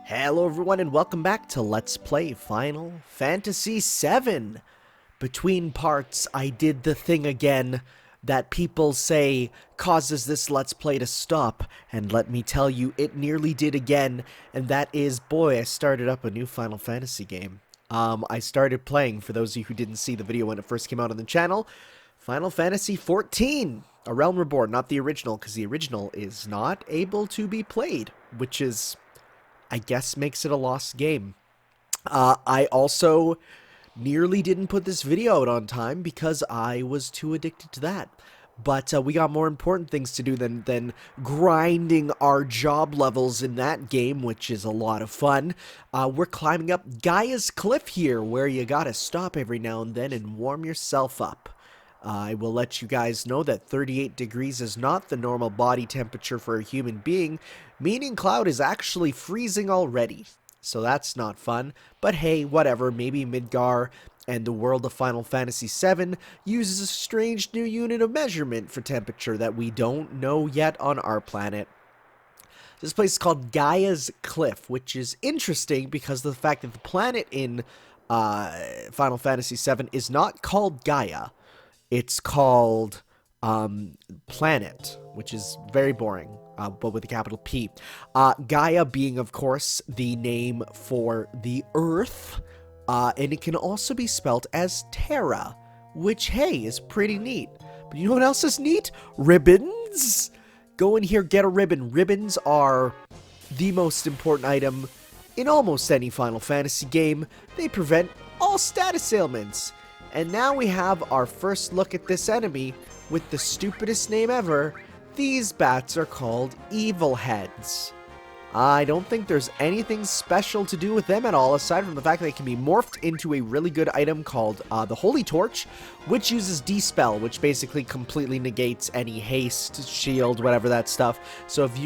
Hello everyone and welcome back to Let's Play Final Fantasy VII. Between parts, I did the thing again that people say causes this Let's Play to stop, and let me tell you, it nearly did again, and that is, boy, I started up a new Final Fantasy game. I started playing, for those of you who didn't see the video when it first came out on the channel, Final Fantasy XIV, A Realm Reborn, not the original, because the original is not able to be played, which is, I guess, makes it a lost game. I also nearly didn't put this video out on time because I was too addicted to that. But we got more important things to do than grinding our job levels in that game, which is a lot of fun. We're climbing up Gaia's Cliff here, where you gotta stop every now and then and warm yourself up. I will let you guys know that 38 degrees is not the normal body temperature for a human being, meaning Cloud is actually freezing already. So that's not fun, but hey, whatever, maybe Midgar and the world of Final Fantasy VII uses a strange new unit of measurement for temperature that we don't know yet on our planet. This place is called Gaia's Cliff, which is interesting because of the fact that the planet in Final Fantasy VII is not called Gaia. It's called Planet, which is very boring, but with a capital P. Gaia being, of course, the name for the Earth, and it can also be spelt as Terra, which, hey, is pretty neat. But you know what else is neat? Ribbons! Go in here, get a ribbon. Ribbons are the most important item in almost any Final Fantasy game. They prevent all status ailments. And now we have our first look at this enemy with the stupidest name ever. These bats are called Evil Heads. I don't think there's anything special to do with them at all, aside from the fact that they can be morphed into a really good item called the Holy Torch, which uses Dispel, which basically completely negates any haste, shield, whatever that stuff. So if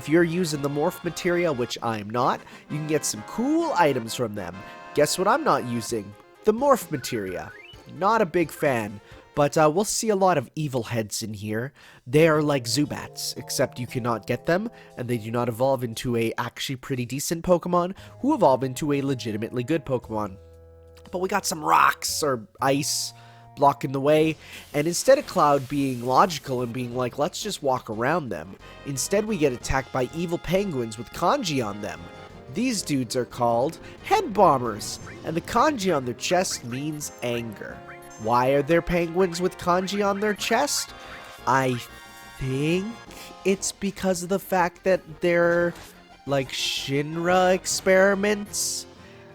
you're using the morph materia, which I'm not, you can get some cool items from them. Guess what I'm not using? The morph materia. Not a big fan, but we'll see a lot of evil heads in here. They are like Zubats, except you cannot get them, and they do not evolve into a actually pretty decent Pokemon, who evolve into a legitimately good Pokemon. But we got some rocks, or ice, blocking the way, and instead of Cloud being logical and being like, let's just walk around them, instead we get attacked by evil penguins with kanji on them. These dudes are called head bombers, and the kanji on their chest means anger. Why are there penguins with kanji on their chest? I think it's because of the fact that they're like Shinra experiments.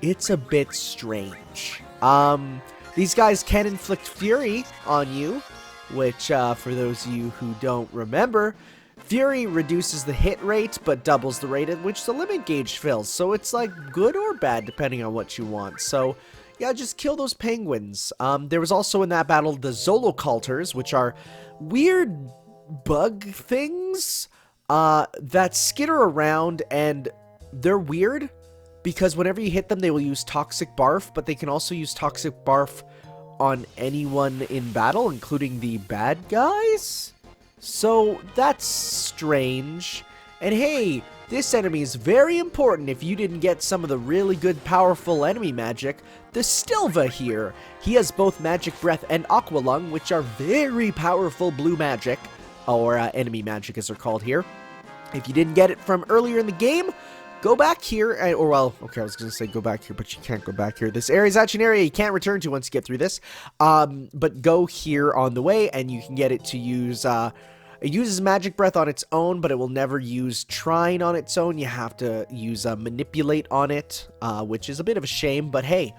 It's a bit strange. These guys can inflict fury on you, which for those of you who don't remember, Fury reduces the hit rate, but doubles the rate at which the limit gauge fills, so it's like good or bad depending on what you want. So yeah, just kill those penguins. There was also in that battle the Zoloculters, which are weird bug things that skitter around, and they're weird because whenever you hit them they will use Toxic Barf, but they can also use Toxic Barf on anyone in battle, including the bad guys. So that's strange. And hey, this enemy is very important if you didn't get some of the really good powerful enemy magic. The Stilva here. He has both Magic Breath and Aqua Lung, which are very powerful blue magic, or enemy magic as they're called here. If you didn't get it from earlier in the game, go back here, or well, okay, I was going to say go back here, but you can't go back here. This area is actually an area you can't return to once you get through this. But go here on the way, and you can get it to use, it uses Magic Breath on its own, but it will never use Trine on its own. You have to use Manipulate on it, which is a bit of a shame, but hey,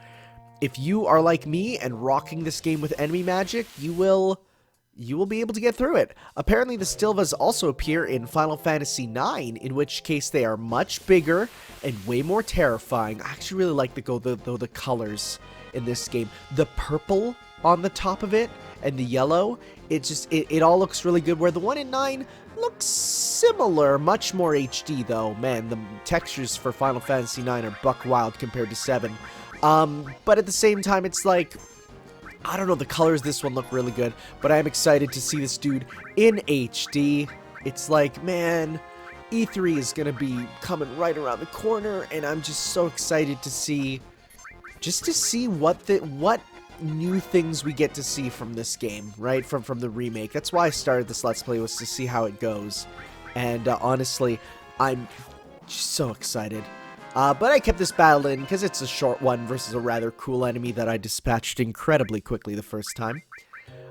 if you are like me and rocking this game with enemy magic, you will be able to get through it. Apparently, the Stilvas also appear in Final Fantasy IX, in which case they are much bigger and way more terrifying. I actually really like the colors in this game. The purple on the top of it and the yellow, it all looks really good, where the one in 9 looks similar, much more HD though. Man, the textures for Final Fantasy IX are buck wild compared to 7. But at the same time, it's like, I don't know, the colors this one look really good, but I'm excited to see this dude in HD. It's like, man, E3 is gonna be coming right around the corner, and I'm just so excited to see, what new things we get to see from this game, right? From the remake. That's why I started this Let's Play, was to see how it goes. And honestly, I'm just so excited. But I kept this battle in because it's a short one versus a rather cool enemy that I dispatched incredibly quickly the first time.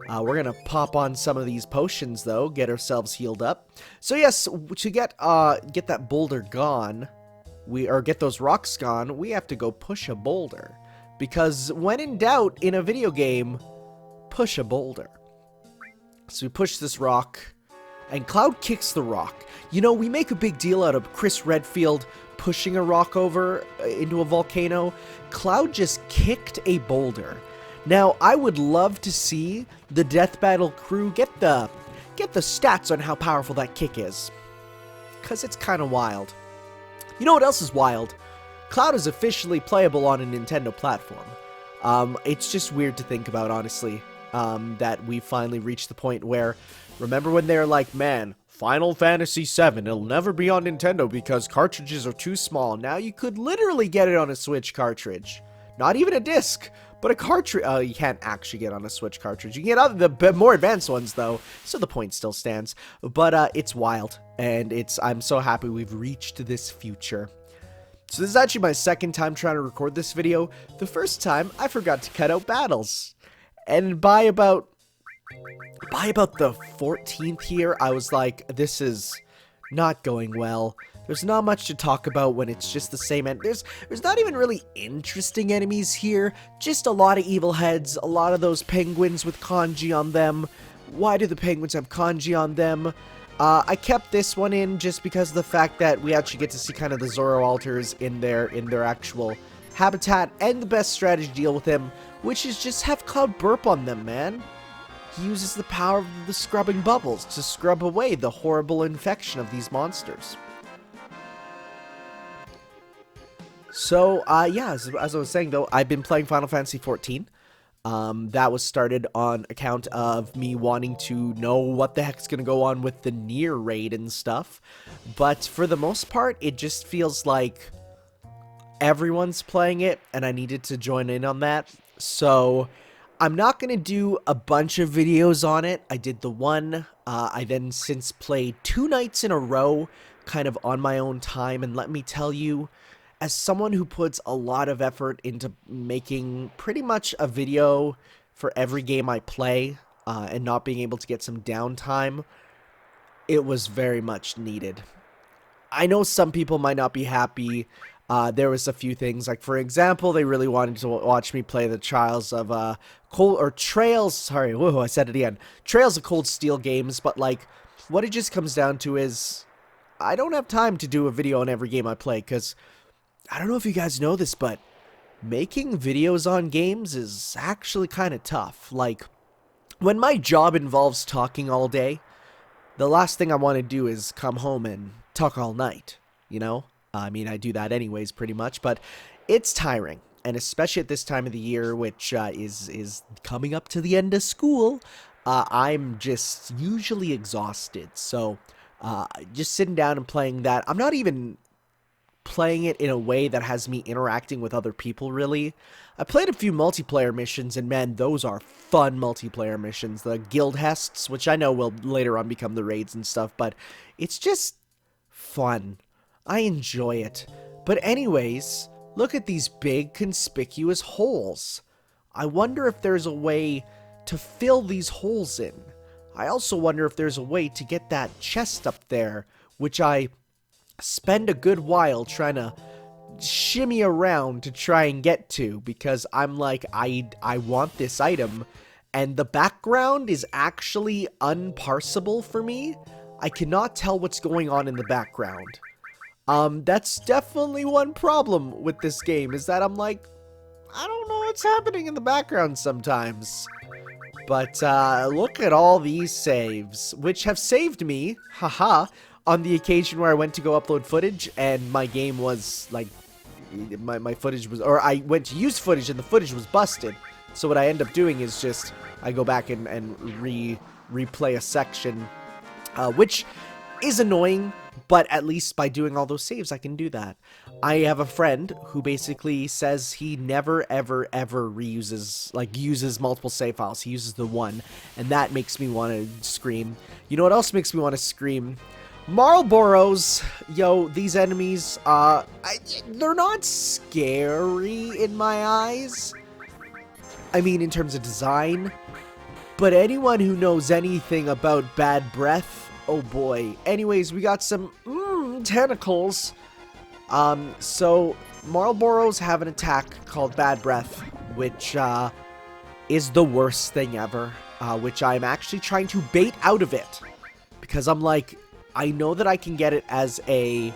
We're gonna pop on some of these potions though, get ourselves healed up. So yes, to get that boulder gone, get those rocks gone, we have to go push a boulder. Because when in doubt in a video game, push a boulder. So we push this rock, and Cloud kicks the rock. You know, we make a big deal out of Chris Redfield pushing a rock over into a volcano. Cloud just kicked a boulder. Now, I would love to see the Death Battle crew get the stats on how powerful that kick is. Because it's kind of wild. You know what else is wild? Cloud is officially playable on a Nintendo platform. It's just weird to think about, honestly, that we finally reached the point where, remember when they were like, man, Final Fantasy VII, it'll never be on Nintendo because cartridges are too small. Now you could literally get it on a Switch cartridge. Not even a disc, but a cartridge. You can't actually get on a Switch cartridge. You can get the more advanced ones, though, so the point still stands. But it's wild, and I'm so happy we've reached this future. So this is actually my second time trying to record this video. The first time, I forgot to cut out battles. And by about the 14th here, I was like, this is not going well. There's not much to talk about when it's just the same there's not even really interesting enemies here. Just a lot of evil heads, a lot of those penguins with kanji on them. Why do the penguins have kanji on them? I kept this one in just because of the fact that we actually get to see kind of the Zoro altars in their actual habitat, and the best strategy to deal with them, which is just have Cloud burp on them, man. He uses the power of the scrubbing bubbles to scrub away the horrible infection of these monsters. So, yeah, as I was saying though, I've been playing Final Fantasy XIV. That was started on account of me wanting to know what the heck's gonna go on with the Nier raid and stuff. But for the most part, it just feels like everyone's playing it, and I needed to join in on that. So I'm not gonna do a bunch of videos on it. I did the one. I then since played 2 nights in a row, kind of on my own time, and let me tell you, as someone who puts a lot of effort into making pretty much a video for every game I play, and not being able to get some downtime, it was very much needed. I know some people might not be happy. There was a few things, like for example, they really wanted to watch me play the Trails of Trails of Cold Steel games, but like, what it just comes down to is, I don't have time to do a video on every game I play, because I don't know if you guys know this, but making videos on games is actually kind of tough. Like, when my job involves talking all day, the last thing I want to do is come home and talk all night, you know? I mean, I do that anyways, pretty much, but it's tiring. And especially at this time of the year, which is coming up to the end of school, I'm just usually exhausted. So, just sitting down and playing that, I'm not even playing it in a way that has me interacting with other people, really. I played a few multiplayer missions, and man, those are fun multiplayer missions. The guild hests, which I know will later on become the raids and stuff, but it's just fun. I enjoy it. But anyways, look at these big conspicuous holes. I wonder if there's a way to fill these holes in. I also wonder if there's a way to get that chest up there, which I spend a good while trying to shimmy around to try and get to, because I'm like, I want this item, and the background is actually unparsable for me. I cannot tell what's going on in the background. That's definitely one problem with this game, is that I'm like, I don't know what's happening in the background sometimes. But look at all these saves, which have saved me, haha, on the occasion where I went to go upload footage and my game was like, my footage was, or I went to use footage and the footage was busted. So what I end up doing is just, I go back and replay a section, which is annoying But at least by doing all those saves, I can do that. I have a friend who basically says he never, ever, ever reuses, like, uses multiple save files. He uses the one, and that makes me want to scream. You know what else makes me want to scream? Marlboros. Yo, these enemies, they're not scary in my eyes. I mean, in terms of design. But anyone who knows anything about bad breath, oh boy. Anyways, we got some tentacles. So Marlboros have an attack called Bad Breath, which is the worst thing ever. Which I'm actually trying to bait out of it, because I'm like, I know that I can get it as a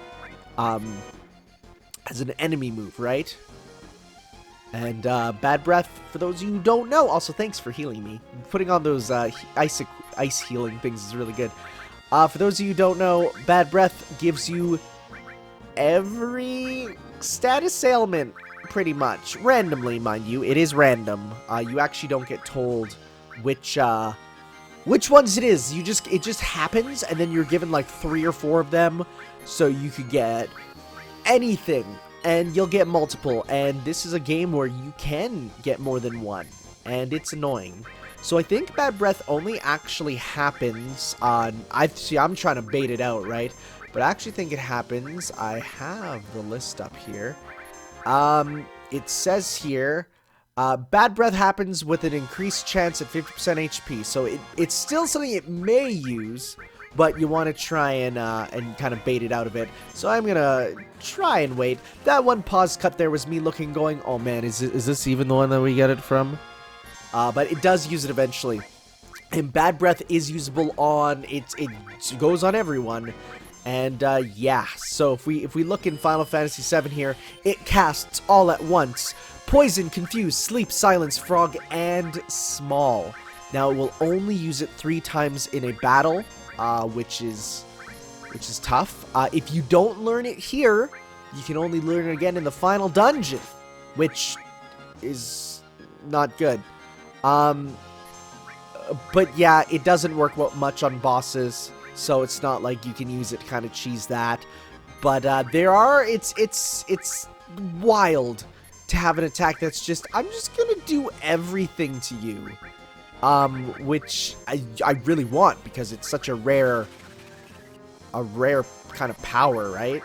as an enemy move, right? And Bad Breath, for those of you who don't know, also thanks for healing me. Putting on those ice healing things is really good. For those of you who don't know, Bad Breath gives you every status ailment, pretty much. Randomly, mind you. It is random. You actually don't get told which ones it is. It just happens, and then you're given like 3 or 4 of them, so you could get anything. And you'll get multiple, and this is a game where you can get more than one, and it's annoying. So I think Bad Breath only actually happens on... I'm trying to bait it out, right? But I actually think it happens... I have the list up here. It says here, Bad Breath happens with an increased chance at 50% HP. So it's still something it may use, but you want to try and kind of bait it out of it. So I'm gonna try and wait. That one pause cut there was me looking, going, oh man, is this even the one that we get it from? But it does use it eventually. And Bad Breath is usable on, it goes on everyone. And yeah, so if we look in Final Fantasy VII here, it casts all at once: Poison, Confuse, Sleep, Silence, Frog, and Small. Now it will only use it 3 times in a battle, which is tough. If you don't learn it here, you can only learn it again in the final dungeon, which is not good. But yeah, it doesn't work much on bosses, so it's not like you can use it to kind of cheese that. But it's wild to have an attack that's just, I'm just gonna do everything to you. Which I really want, because it's such a rare kind of power, right?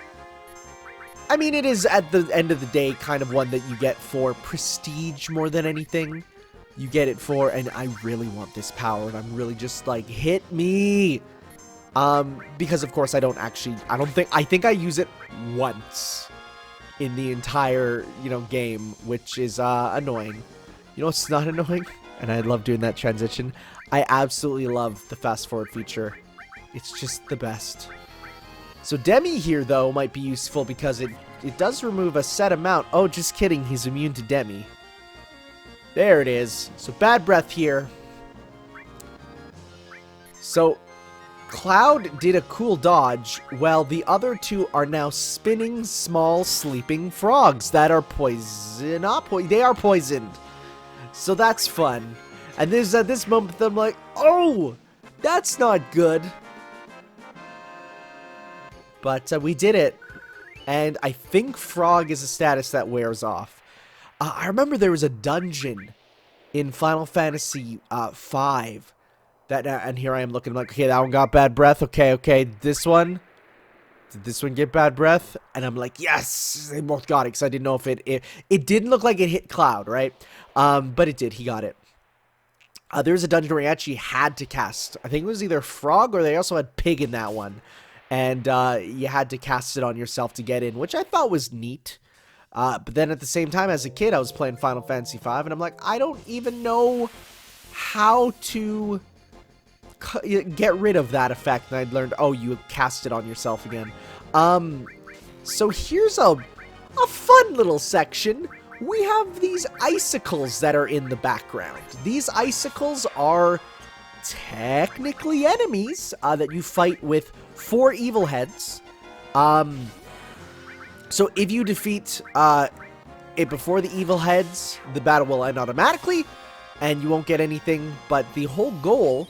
I mean, it is at the end of the day kind of one that you get for prestige more than anything. You get it for, and I really want this power, and I'm really just like, hit me! Because of course I think I use it once in the entire, game, which is, annoying. You know what's not annoying? And I love doing that transition. I absolutely love the fast forward feature. It's just the best. So Demi here, though, might be useful because it does remove a set amount. Oh, just kidding. He's immune to Demi. There it is. So Bad Breath here. So Cloud did a cool dodge, while the other 2 are now spinning small sleeping frogs that are they are poisoned. So that's fun. And there's at this moment I'm like, oh, that's not good. But we did it. And I think Frog is a status that wears off. I remember there was a dungeon in Final Fantasy V that, and here I am looking like, okay, that one got Bad Breath. Okay, this one. Did this one get Bad Breath? And I'm like, yes, they both got it, because I didn't know if it didn't look like it hit Cloud, right? But it did. He got it. There was a dungeon where he actually had to cast, I think it was either Frog, or they also had Pig in that one. And you had to cast it on yourself to get in, which I thought was neat. But then at the same time, as a kid, I was playing Final Fantasy V, and I'm like, I don't even know how to get rid of that effect. And I learned, oh, you cast it on yourself again. So here's a fun little section. We have these icicles that are in the background. These icicles are technically enemies that you fight with 4 evil heads. So if you defeat it before the evil heads, the battle will end automatically, and you won't get anything. But the whole goal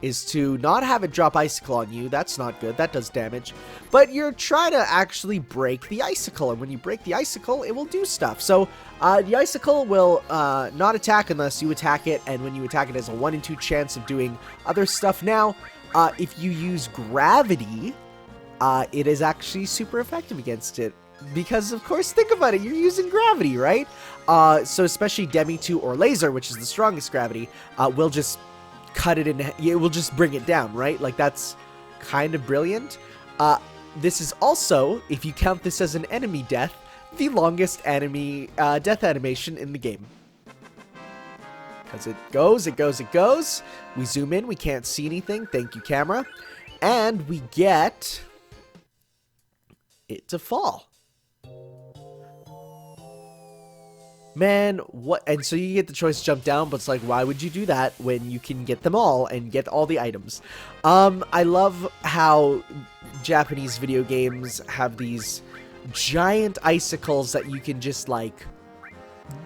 is to not have it drop Icicle on you. That's not good. That does damage. But you're trying to actually break the Icicle, and when you break the Icicle, it will do stuff. So the Icicle will not attack unless you attack it, and when you attack it, it has a 1 in 2 chance of doing other stuff. Now, if you use Gravity, it is actually super effective against it. Because, of course, think about it, you're using Gravity, right? So especially Demi 2 or Laser, which is the strongest Gravity, will just cut it in, it will just bring it down, right? Like, that's kind of brilliant. This is also, if you count this as an enemy death, the longest enemy death animation in the game. Because it goes, it goes, it goes. We zoom in, we can't see anything. Thank you, camera. And we get it to fall. Man, what? And so you get the choice to jump down, but it's like, why would you do that when you can get them all and get all the items? I love how Japanese video games have these giant icicles that you can just, like,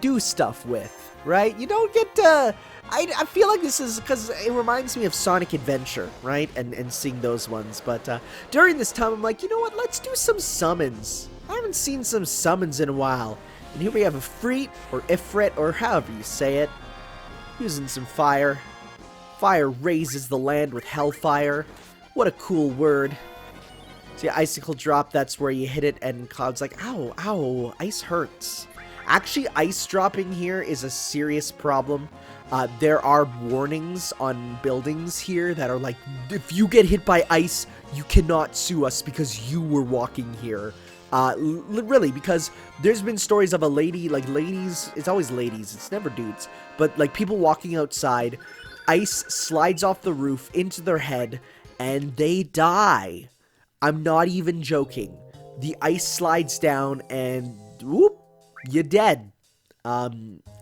do stuff with, right? You don't get to... I feel like this is because it reminds me of Sonic Adventure, right? And seeing those ones. But during this time, I'm like, you know what? Let's do some summons. I haven't seen some summons in a while. And here we have a Freet, or Ifrit, or however you say it. Using some fire. Fire raises the land with hellfire. What a cool word. See, Icicle drop, that's where you hit it, and Cloud's like, ow, ow, ice hurts. Actually, ice dropping here is a serious problem. There are warnings on buildings here that are like, if you get hit by ice, you cannot sue us because you were walking here. Really, because there's been stories of a lady, like ladies, it's always ladies, it's never dudes, but like people walking outside, ice slides off the roof into their head, and they die. I'm not even joking. The ice slides down, and whoop, you're dead.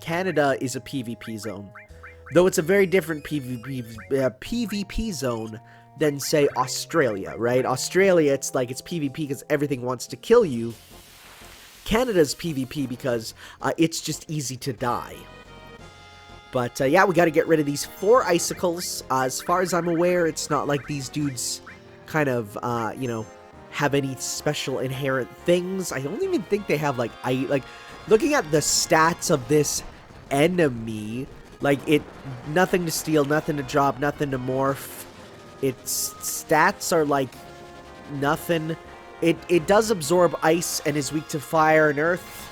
Canada is a PvP zone. Though it's a very different PvP zone than, say, Australia, right? Australia, it's like it's PvP because everything wants to kill you. Canada's PvP because it's just easy to die. But, yeah, we got to get rid of these 4 icicles. As far as I'm aware, it's not like these dudes kind of, you know, have any special inherent things. I don't even think they have, like, looking at the stats of this enemy, like, nothing to steal, nothing to drop, nothing to morph. Its stats are, like, nothing. It does absorb ice and is weak to fire and earth.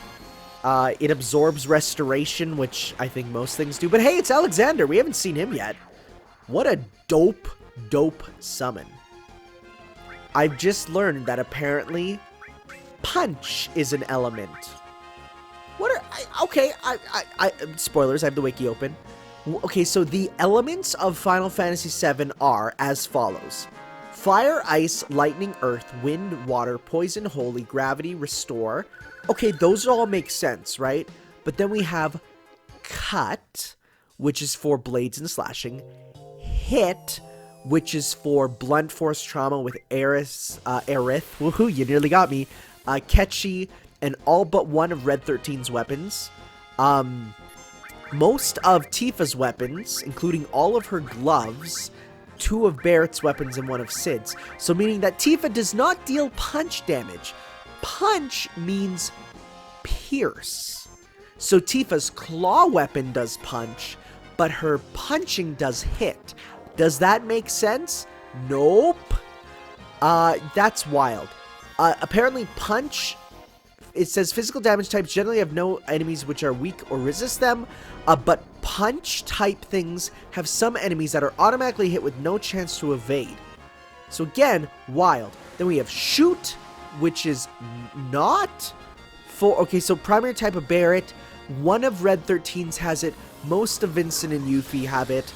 It absorbs restoration, which I think most things do. But hey, it's Alexander. We haven't seen him yet. What a dope summon. I've just learned that apparently punch is an element. Okay, spoilers, I have the wiki open. Okay, so the elements of Final Fantasy VII are as follows. Fire, ice, lightning, earth, wind, water, poison, holy, gravity, restore. Okay, those all make sense, right? But then we have cut, which is for blades and slashing. Hit, which is for blunt force trauma with Aerith. Woohoo, you nearly got me. Ketchy, and all but one of Red 13's weapons. Most of Tifa's weapons, including all of her gloves, 2 of Barrett's weapons, and 1 of Sid's. So meaning that Tifa does not deal punch damage. Punch means pierce. So Tifa's claw weapon does punch, but her punching does hit. Does that make sense? Nope. That's wild. Apparently punch... It says physical damage types generally have no enemies which are weak or resist them, but punch type things have some enemies that are automatically hit with no chance to evade. So again, wild. Then we have shoot, which is not for... Okay, so primary type of Barrett, 1 of Red 13's has it, most of Vincent and Yuffie have it.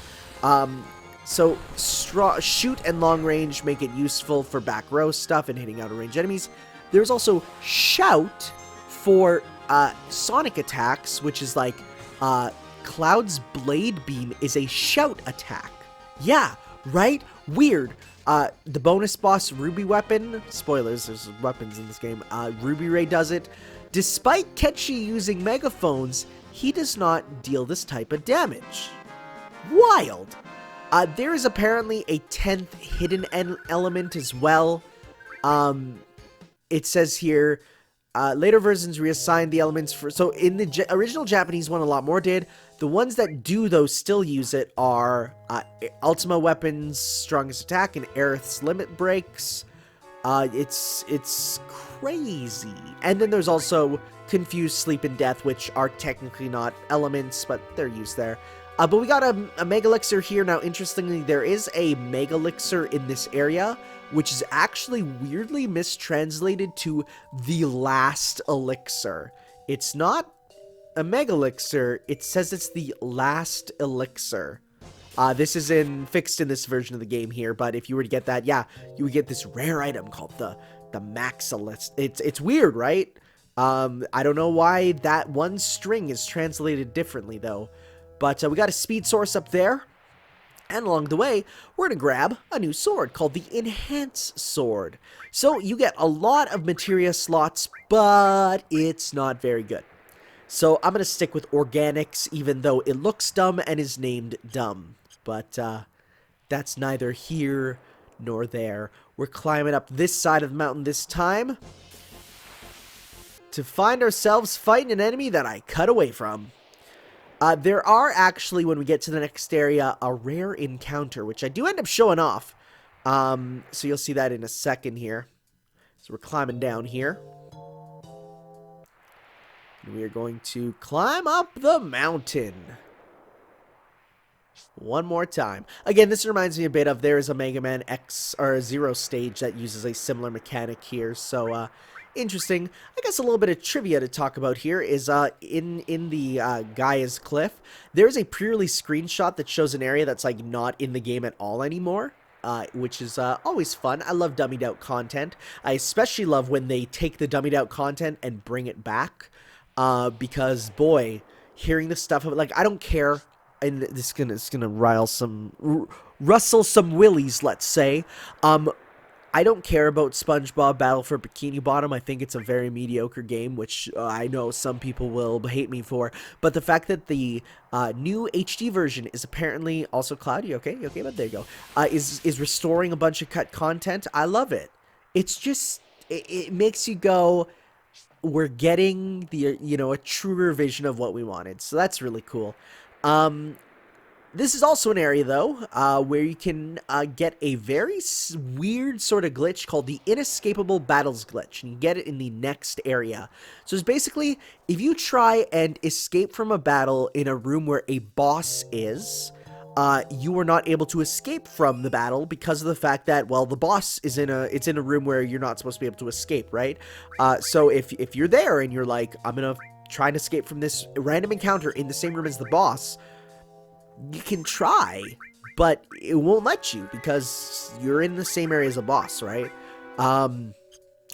So shoot and long range make it useful for back row stuff and hitting out of range enemies. There's also shout for sonic attacks, which is like Cloud's blade beam is a shout attack. Yeah, right? Weird. The bonus boss Ruby weapon, spoilers, there's weapons in this game, Ruby Ray does it. Despite Ketchy using megaphones, he does not deal this type of damage. Wild. There is apparently a 10th hidden element as well. It says here, later versions reassigned the elements for... So in the original Japanese one, a lot more did. The ones that do, though, still use it are Ultima Weapon's Strongest Attack and Aerith's Limit Breaks. It's crazy. And then there's also Confused, Sleep, and Death, which are technically not elements, but they're used there. But we got a Mega Elixir here. Now, interestingly, there is a Mega Elixir in this area, which is actually weirdly mistranslated to the last elixir. It's not a Mega Elixir. It says it's the last elixir. This is fixed in this version of the game here, but if you were to get that, yeah, you would get this rare item called the Max Elixir. It's weird, right? I don't know why that one string is translated differently, though. But we got a speed source up there. And along the way, we're going to grab a new sword called the Enhance Sword. So you get a lot of materia slots, but it's not very good. So I'm going to stick with organics, even though it looks dumb and is named dumb. But that's neither here nor there. We're climbing up this side of the mountain this time to find ourselves fighting an enemy that I cut away from. There are actually, when we get to the next area, a rare encounter, which I do end up showing off. So you'll see that in a second here. So we're climbing down here. And we are going to climb up the mountain. One more time. Again, this reminds me a bit of, there is a Mega Man X or Zero stage that uses a similar mechanic here. So, interesting. I guess a little bit of trivia to talk about here is in the Gaia's Cliff, there's a purely screenshot that shows an area that's like not in the game at all anymore, which is always fun. I love dummied out content. I especially love when they take the dummied out content and bring it back, because boy, hearing the stuff of it, like, I don't care, and this is gonna rustle some willies, let's say. I don't care about SpongeBob Battle for Bikini Bottom. I think it's a very mediocre game, which I know some people will hate me for. But the fact that the new HD version is apparently also cloudy, okay, but there you go, is restoring a bunch of cut content. I love it. It's just, it makes you go, we're getting the, a truer vision of what we wanted. So that's really cool. This is also an area, though, where you can get a very weird sort of glitch called the Inescapable Battles Glitch, and you get it in the next area. So it's basically, if you try and escape from a battle in a room where a boss is, you are not able to escape from the battle because of the fact that, well, the boss is it's in a room where you're not supposed to be able to escape, right? So if you're there and you're like, I'm gonna try and escape from this random encounter in the same room as the boss, you can try, but it won't let you because you're in the same area as a boss, right?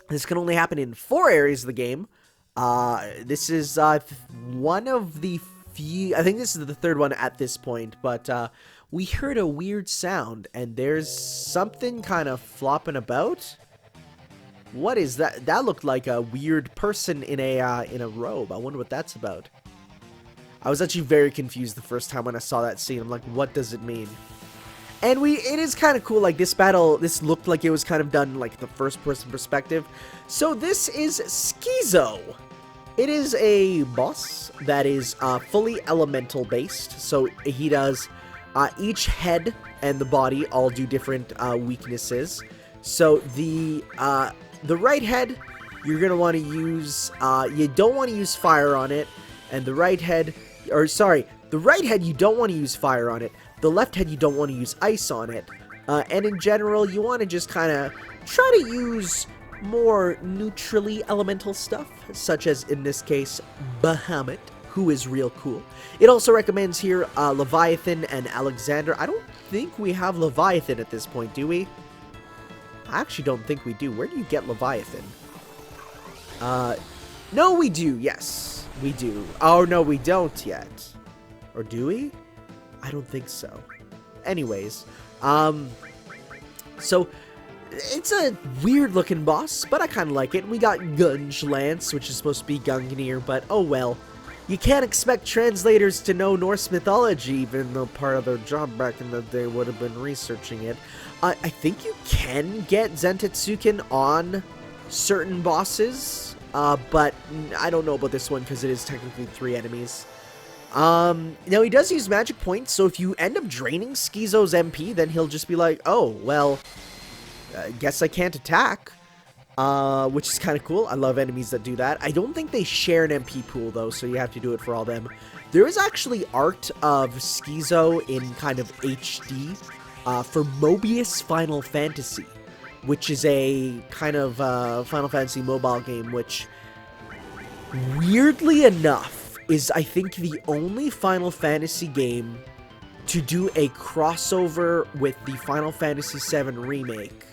This can only happen in 4 areas of the game. This is one of the few, I think this is the 3rd one at this point, but we heard a weird sound, and there's something kind of flopping about. What is that? That looked like a weird person in a robe. I wonder what that's about. I was actually very confused the first time when I saw that scene. I'm like, what does it mean? And it is kind of cool, like, this battle, this looked like it was kind of done, like, the first-person perspective. So this is Schizo. It is a boss that is fully elemental-based. So he does, each head and the body all do different weaknesses. So the right head, you're going to want to use, you don't want to use fire on it. And the right head, or sorry, the right head you don't want to use fire on it. The left head you don't want to use ice on it. And in general, you want to just kind of try to use more neutrally elemental stuff, such as in this case, Bahamut, who is real cool. It also recommends here Leviathan and Alexander. I don't think we have Leviathan at this point, do we? I actually don't think we do. Where do you get Leviathan? No, we do, yes. We do. Oh, no, we don't yet. Or do we? I don't think so. Anyways, so it's a weird looking boss, but I kind of like it. We got Gunge Lance, which is supposed to be Gungnir, but oh well. you can't expect translators to know Norse mythology, even though part of their job back in the day would have been researching it. I think you can get Zentetsuken on certain bosses, but I don't know about this one because it is technically 3 enemies. Now he does use magic points, so if you end up draining Schizo's MP, then he'll just be like, oh, well, I guess I can't attack. Which is kind of cool. I love enemies that do that. I don't think they share an MP pool, though, so you have to do it for all them. There is actually art of Schizo in kind of HD for Mobius Final Fantasy, which is a kind of Final Fantasy mobile game, which, weirdly enough, is, I think, the only Final Fantasy game to do a crossover with the Final Fantasy VII remake.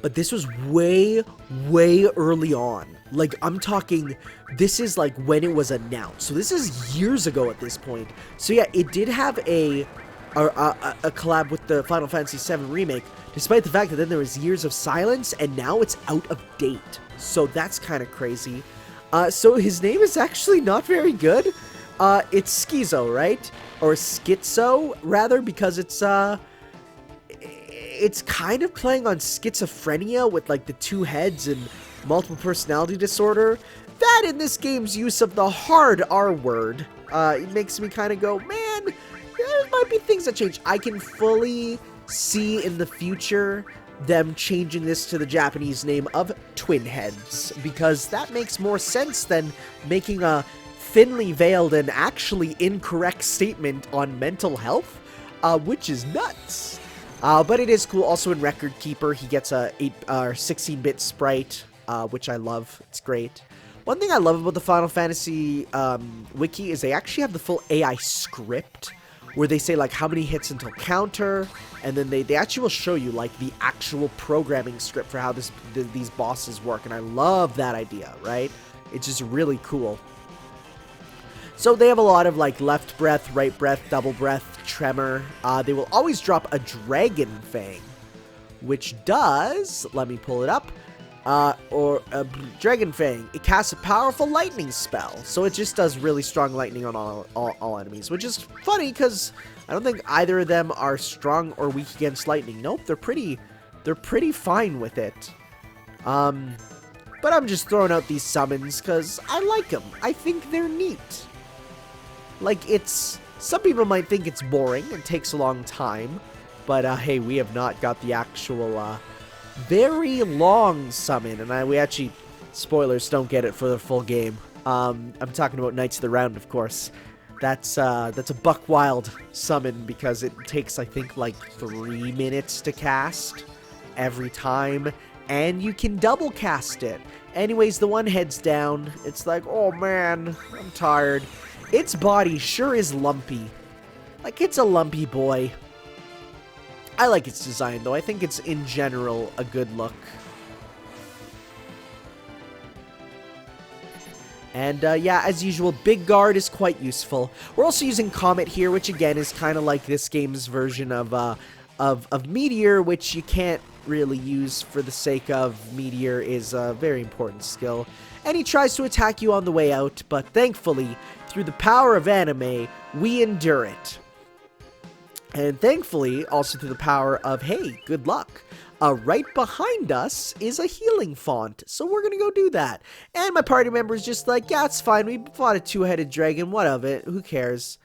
But this was way, way early on. Like, I'm talking, this is like when it was announced. So this is years ago at this point. So yeah, it did have a collab with the Final Fantasy VII remake, despite the fact that then there was years of silence, and now it's out of date. So that's kind of crazy. So his name is actually not very good. It's Schizo, right? Or Schizo, rather, because it's kind of playing on schizophrenia with, like, the 2 heads and multiple personality disorder. That, in this game's use of the hard R word, it makes me kind of go, man, there might be things that change. I can fully see in the future them changing this to the Japanese name of Twin Heads, because that makes more sense than making a thinly veiled and actually incorrect statement on mental health, which is nuts. But it is cool. Also in Record Keeper, he gets a 16-bit sprite, which I love. It's great. One thing I love about the Final Fantasy wiki is they actually have the full AI script, where they say, like, how many hits until counter, and then they actually will show you, like, the actual programming script for how these bosses work, and I love that idea, right? It's just really cool. So they have a lot of, like, left breath, right breath, double breath, tremor. They will always drop a Dragon Fang, which does, let me pull it up, Dragon Fang. It casts a powerful lightning spell, so it just does really strong lightning on all enemies, which is funny because I don't think either of them are strong or weak against lightning. Nope, they're pretty fine with it. But I'm just throwing out these summons because I like them. I think they're neat. Like, some people might think it's boring and takes a long time, but hey, we have not got the actual very long summon, and we actually, spoilers, don't get it for the full game. I'm talking about Knights of the Round, of course. That's a buck wild summon because it takes, I think, like 3 minutes to cast every time, and you can double cast it. Anyways, the one heads down. It's like, oh man, I'm tired. Its body sure is lumpy. Like, it's a lumpy boy. I like its design, though. I think it's, in general, a good look. And, yeah, as usual, Big Guard is quite useful. We're also using Comet here, which, again, is kind of like this game's version of Meteor, which you can't really use for the sake of Meteor is a very important skill. And he tries to attack you on the way out, but thankfully, through the power of anime, we endure it. And thankfully, also through the power of, hey, good luck. Right behind us is a healing font, so we're gonna go do that. And my party member is just like, yeah, it's fine, we fought a 2-headed dragon, what of it, who cares?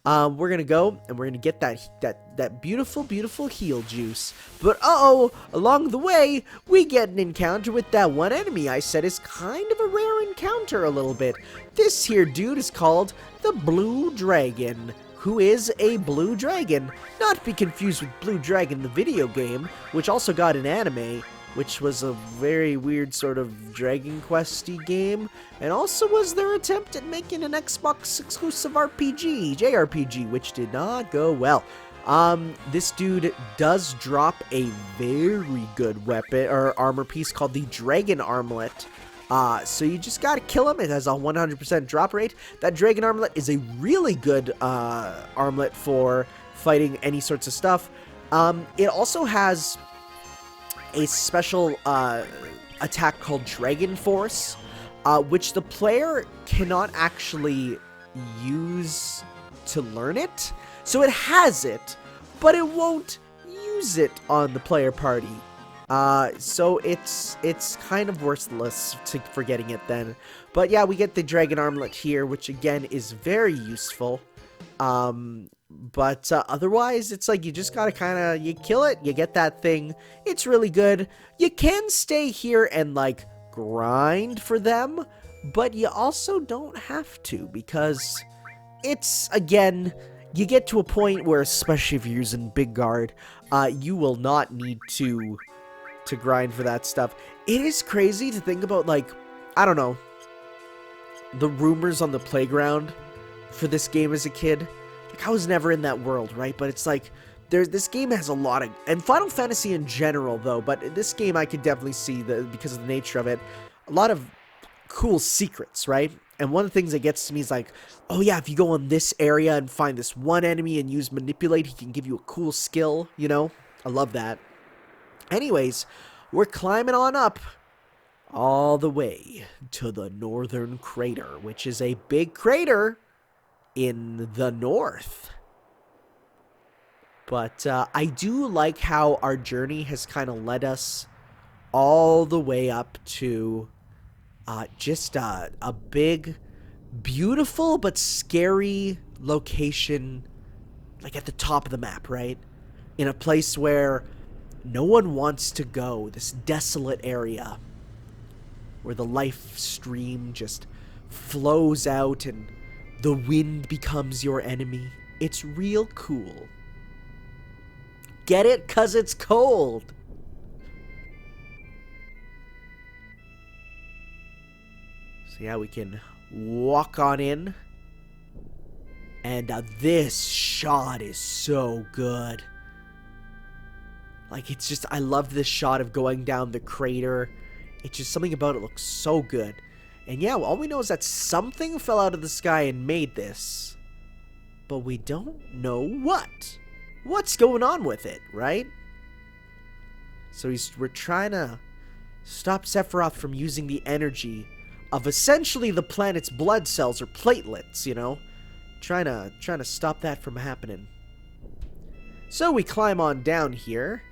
We're gonna go, and we're gonna get that beautiful, beautiful heal juice. But uh-oh, along the way, we get an encounter with that one enemy I said is kind of a rare encounter a little bit. This here dude is called the Blue Dragon. Who is a blue dragon, not to be confused with Blue Dragon the video game, which also got an anime, which was a very weird sort of Dragon Quest-y game, and also was their attempt at making an Xbox exclusive JRPG, which did not go well. This dude does drop a very good weapon, or armor piece called the Dragon Armlet. So you just gotta kill him. It has a 100% drop rate. That Dragon Armlet is a really good armlet for fighting any sorts of stuff. It also has a special attack called Dragon Force, which the player cannot actually use to learn it. So it has it, but it won't use it on the player party. So it's kind of worthless for getting it then. But yeah, we get the Dragon Armlet here, which again is very useful. But otherwise, it's like you just gotta you kill it, you get that thing. It's really good. You can stay here and like grind for them, but you also don't have to, because it's, again, you get to a point where, especially if you're using Big Guard, you will not need to grind for that stuff. It is crazy to think about, like, I don't know, the rumors on the playground for this game as a kid. Like, I was never in that world, right? But it's like, this game has a lot of, and Final Fantasy in general, though, but this game I could definitely see, because of the nature of it, a lot of cool secrets, right? And one of the things that gets to me is like, oh yeah, if you go in this area and find this one enemy and use Manipulate, he can give you a cool skill, you know? I love that. Anyways, we're climbing on up all the way to the Northern Crater, which is a big crater in the north. But I do like how our journey has kind of led us all the way up to just a big, beautiful, but scary location, like at the top of the map, right? In a place where no one wants to go, this desolate area where the life stream just flows out and the wind becomes your enemy. It's real cool. Get it? 'Cause it's cold. So yeah, we can walk on in. And this shot is so good. Like, it's just, I love this shot of going down the crater. It's just something about it looks so good. And yeah, all we know is that something fell out of the sky and made this. But we don't know what. What's going on with it, right? So we're trying to stop Sephiroth from using the energy of essentially the planet's blood cells or platelets, you know? Trying to stop that from happening. So we climb on down here,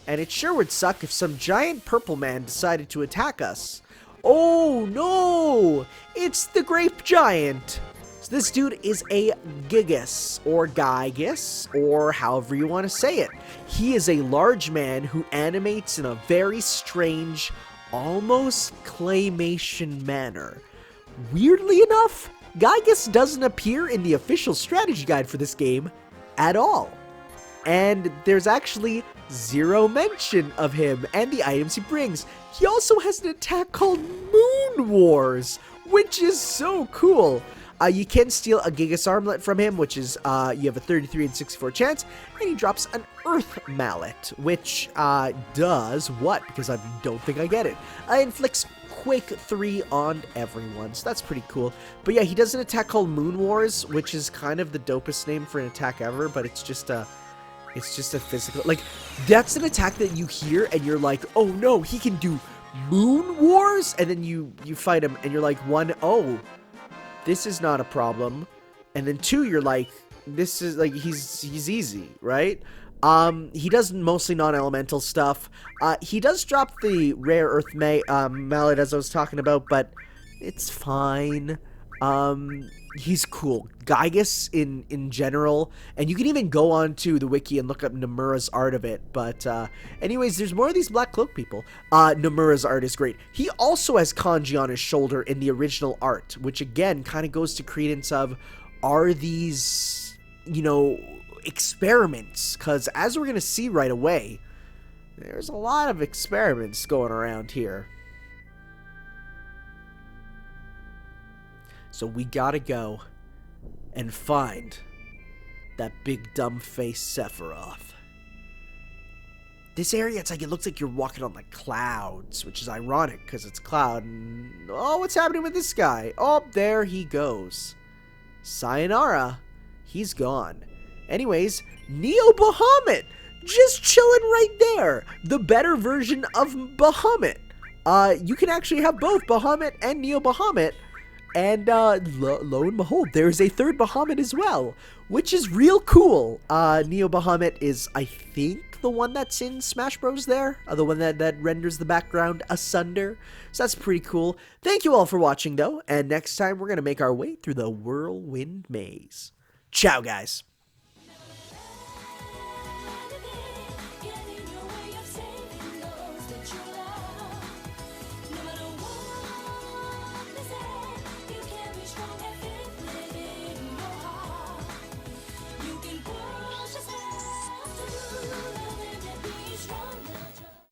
and it sure would suck if some giant purple man decided to attack us. Oh no! It's the Grape Giant! So this dude is a Gigas, or Gygus, or however you want to say it. He is a large man who animates in a very strange, almost claymation manner. Weirdly enough, Gygus doesn't appear in the official strategy guide for this game at all. And there's actually zero mention of him and the items he brings. He also has an attack called Moon Wars, which is so cool. You can steal a Gigas Armlet from him, which is, you have a 33 and 64 chance, and he drops an Earth Mallet, which, does what? Because I don't think I get it. Inflicts Quake 3 on everyone, so that's pretty cool. But yeah, he does an attack called Moon Wars, which is kind of the dopest name for an attack ever, but it's just a physical, like, that's an attack that you hear, and you're like, oh no, he can do Moon Wars? And then you fight him, and you're like, one, oh, this is not a problem. And then two, you're like, this is, like, he's easy, right? He does mostly non-elemental stuff. He does drop the rare Earth Mallet, as I was talking about, but it's fine. He's cool. Gygus in general, and you can even go on to the wiki and look up Nomura's art of it, but anyways, there's more of these Black Cloak people. Nomura's art is great. He also has kanji on his shoulder in the original art, which again kind of goes to credence of, are these, you know, experiments? Because as we're gonna see right away, there's a lot of experiments going around here. So we gotta go and find that big dumb face Sephiroth. This area, it's like, it looks like you're walking on like clouds, which is ironic because it's cloud. And oh, what's happening with this guy? Oh, there he goes. Sayonara. He's gone. Anyways, Neo Bahamut, just chilling right there. The better version of Bahamut. You can actually have both Bahamut and Neo Bahamut. And lo and behold, there's a third Bahamut as well, which is real cool. Neo Bahamut is, I think, the one that's in Smash Bros. There, the one that renders the background asunder. So that's pretty cool. Thank you all for watching, though, and next time we're going to make our way through the Whirlwind Maze. Ciao, guys.